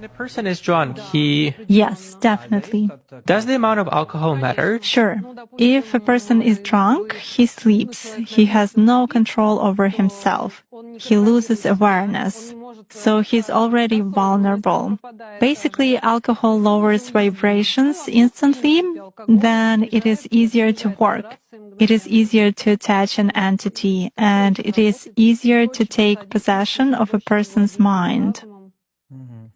When a person is drunk, Yes, definitely. Does the amount of alcohol matter? Sure. If a person is drunk, he sleeps. He has no control over himself. He loses awareness. So he's already vulnerable. Basically, alcohol lowers vibrations instantly, then it is easier to work. It is easier to attach an entity, and it is easier to take possession of a person's mind.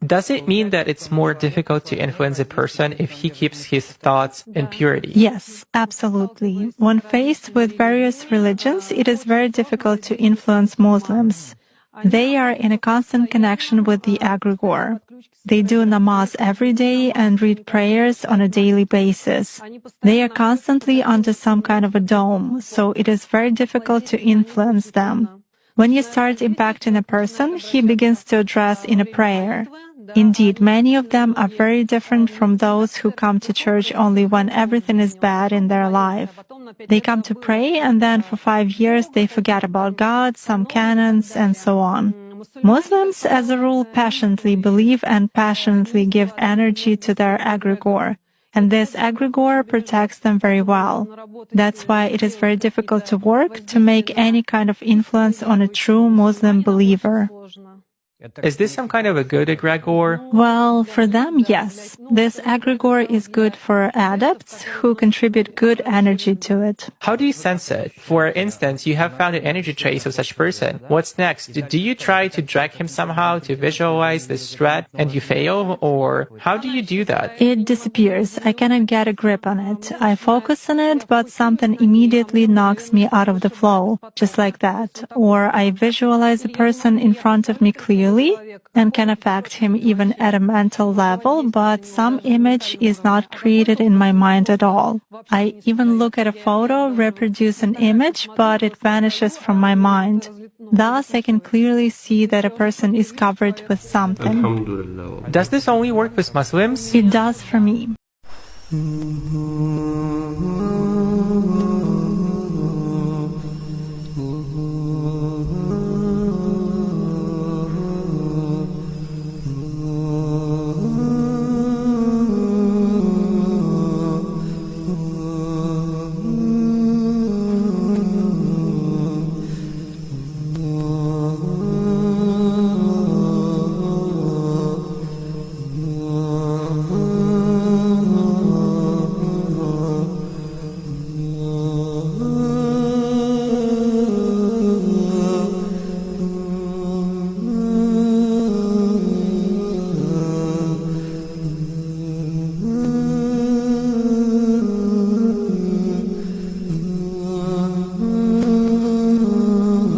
Does it mean that it's more difficult to influence a person if he keeps his thoughts in purity? Yes, absolutely. When faced with various religions, it is very difficult to influence Muslims. They are in a constant connection with the egregore. They do namaz every day and read prayers on a daily basis. They are constantly under some kind of a dome, so it is very difficult to influence them. When you start impacting a person, he begins to address in a prayer. Indeed, many of them are very different from those who come to church only when everything is bad in their life. They come to pray, and then for 5 years they forget about God, some canons, and so on. Muslims, as a rule, passionately believe and passionately give energy to their egregore. And this egregore protects them very well. That's why it is very difficult to work to make any kind of influence on a true Muslim believer. Is this some kind of a good egregore? Well, for them, yes. This egregore is good for adepts who contribute good energy to it. How do you sense it? For instance, you have found an energy trace of such person. What's next? Do you try to drag him somehow to visualize this threat and you fail? Or how do you do that? It disappears. I cannot get a grip on it. I focus on it, but something immediately knocks me out of the flow, just like that. Or I visualize a person in front of me clearly and can affect him even at a mental level, but some image is not created in my mind at all. I even look at a photo, reproduce an image, but it vanishes from my mind. Thus, I can clearly see that a person is covered with something. Does this only work with Muslims? It does for me.